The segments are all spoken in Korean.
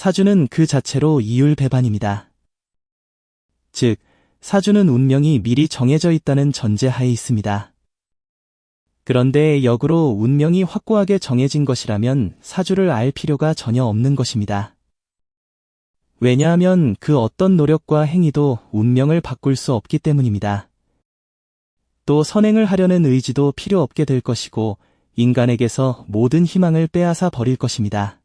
사주는 그 자체로 이율배반입니다. 즉, 사주는 운명이 미리 정해져 있다는 전제하에 있습니다. 그런데 역으로 운명이 확고하게 정해진 것이라면 사주를 알 필요가 전혀 없는 것입니다. 왜냐하면 그 어떤 노력과 행위도 운명을 바꿀 수 없기 때문입니다. 또 선행을 하려는 의지도 필요 없게 될 것이고 인간에게서 모든 희망을 빼앗아 버릴 것입니다.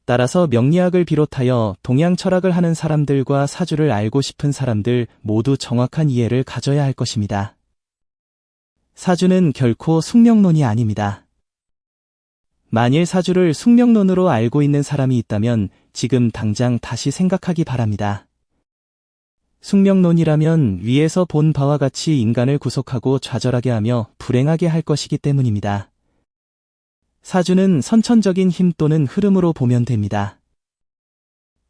따라서 명리학을 비롯하여 동양 철학을 하는 사람들과 사주를 알고 싶은 사람들 모두 정확한 이해를 가져야 할 것입니다. 사주는 결코 숙명론이 아닙니다. 만일 사주를 숙명론으로 알고 있는 사람이 있다면 지금 당장 다시 생각하기 바랍니다. 숙명론이라면 위에서 본 바와 같이 인간을 구속하고 좌절하게 하며 불행하게 할 것이기 때문입니다. 사주는 선천적인 힘 또는 흐름으로 보면 됩니다.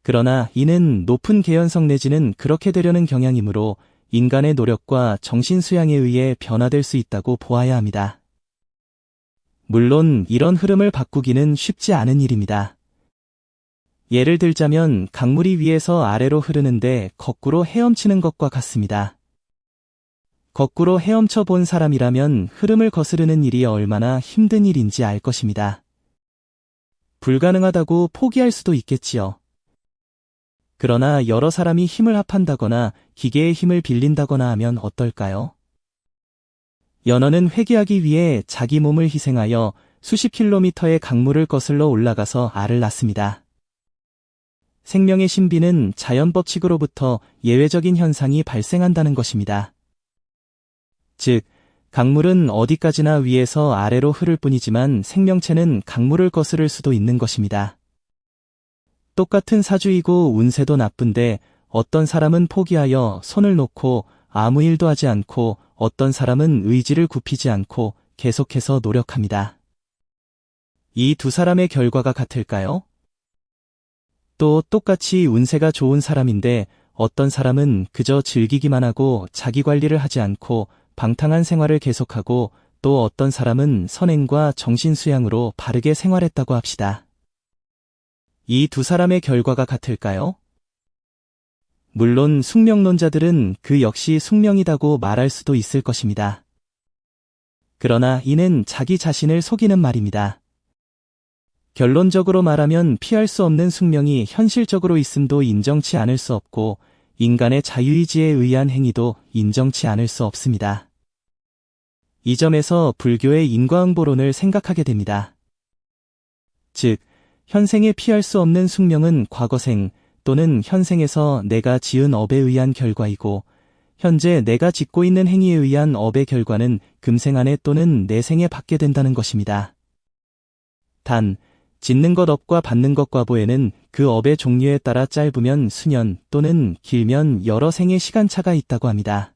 그러나 이는 높은 개연성 내지는 그렇게 되려는 경향이므로 인간의 노력과 정신 수양에 의해 변화될 수 있다고 보아야 합니다. 물론 이런 흐름을 바꾸기는 쉽지 않은 일입니다. 예를 들자면 강물이 위에서 아래로 흐르는데 거꾸로 헤엄치는 것과 같습니다. 거꾸로 헤엄쳐 본 사람이라면 흐름을 거스르는 일이 얼마나 힘든 일인지 알 것입니다. 불가능하다고 포기할 수도 있겠지요. 그러나 여러 사람이 힘을 합한다거나 기계의 힘을 빌린다거나 하면 어떨까요? 연어는 회귀하기 위해 자기 몸을 희생하여 수십 킬로미터의 강물을 거슬러 올라가서 알을 낳습니다. 생명의 신비는 자연법칙으로부터 예외적인 현상이 발생한다는 것입니다. 즉, 강물은 어디까지나 위에서 아래로 흐를 뿐이지만 생명체는 강물을 거스를 수도 있는 것입니다. 똑같은 사주이고 운세도 나쁜데 어떤 사람은 포기하여 손을 놓고 아무 일도 하지 않고 어떤 사람은 의지를 굽히지 않고 계속해서 노력합니다. 이 두 사람의 결과가 같을까요? 또 똑같이 운세가 좋은 사람인데 어떤 사람은 그저 즐기기만 하고 자기 관리를 하지 않고 방탕한 생활을 계속하고 또 어떤 사람은 선행과 정신 수양으로 바르게 생활했다고 합시다. 이 두 사람의 결과가 같을까요? 물론 숙명론자들은 그 역시 숙명이다고 말할 수도 있을 것입니다. 그러나 이는 자기 자신을 속이는 말입니다. 결론적으로 말하면 피할 수 없는 숙명이 현실적으로 있음도 인정치 않을 수 없고 인간의 자유의지에 의한 행위도 인정치 않을 수 없습니다. 이 점에서 불교의 인과응보론을 생각하게 됩니다. 즉, 현생에 피할 수 없는 숙명은 과거생 또는 현생에서 내가 지은 업에 의한 결과이고 현재 내가 짓고 있는 행위에 의한 업의 결과는 금생 안에 또는 내생에 받게 된다는 것입니다. 단, 짓는 것 업과 받는 것 과보에는 그 업의 종류에 따라 짧으면 수년 또는 길면 여러 생의 시간차가 있다고 합니다.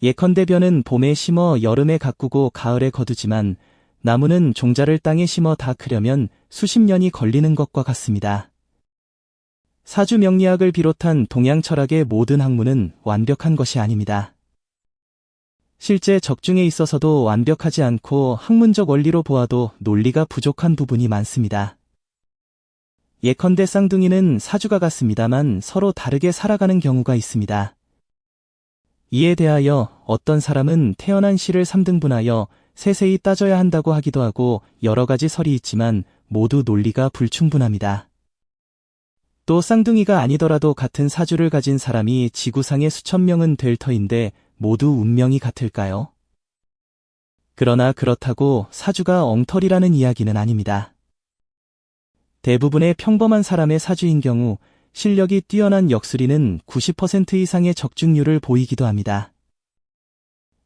예컨대 벼는 봄에 심어 여름에 가꾸고 가을에 거두지만 나무는 종자를 땅에 심어 다 크려면 수십 년이 걸리는 것과 같습니다. 사주 명리학을 비롯한 동양 철학의 모든 학문은 완벽한 것이 아닙니다. 실제 적중에 있어서도 완벽하지 않고 학문적 원리로 보아도 논리가 부족한 부분이 많습니다. 예컨대 쌍둥이는 사주가 같습니다만 서로 다르게 살아가는 경우가 있습니다. 이에 대하여 어떤 사람은 태어난 시를 3등분하여 세세히 따져야 한다고 하기도 하고 여러 가지 설이 있지만 모두 논리가 불충분합니다. 또 쌍둥이가 아니더라도 같은 사주를 가진 사람이 지구상에 수천 명은 될 터인데 모두 운명이 같을까요? 그러나 그렇다고 사주가 엉터리라는 이야기는 아닙니다. 대부분의 평범한 사람의 사주인 경우 실력이 뛰어난 역술이는 90% 이상의 적중률을 보이기도 합니다.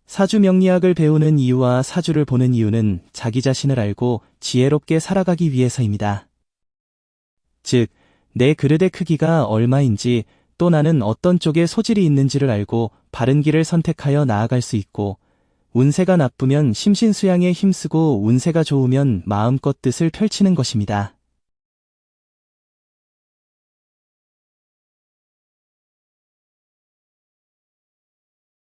사주 명리학을 배우는 이유와 사주를 보는 이유는 자기 자신을 알고 지혜롭게 살아가기 위해서입니다. 즉, 내 그릇의 크기가 얼마인지 또 나는 어떤 쪽에 소질이 있는지를 알고 바른 길을 선택하여 나아갈 수 있고 운세가 나쁘면 심신수양에 힘쓰고 운세가 좋으면 마음껏 뜻을 펼치는 것입니다.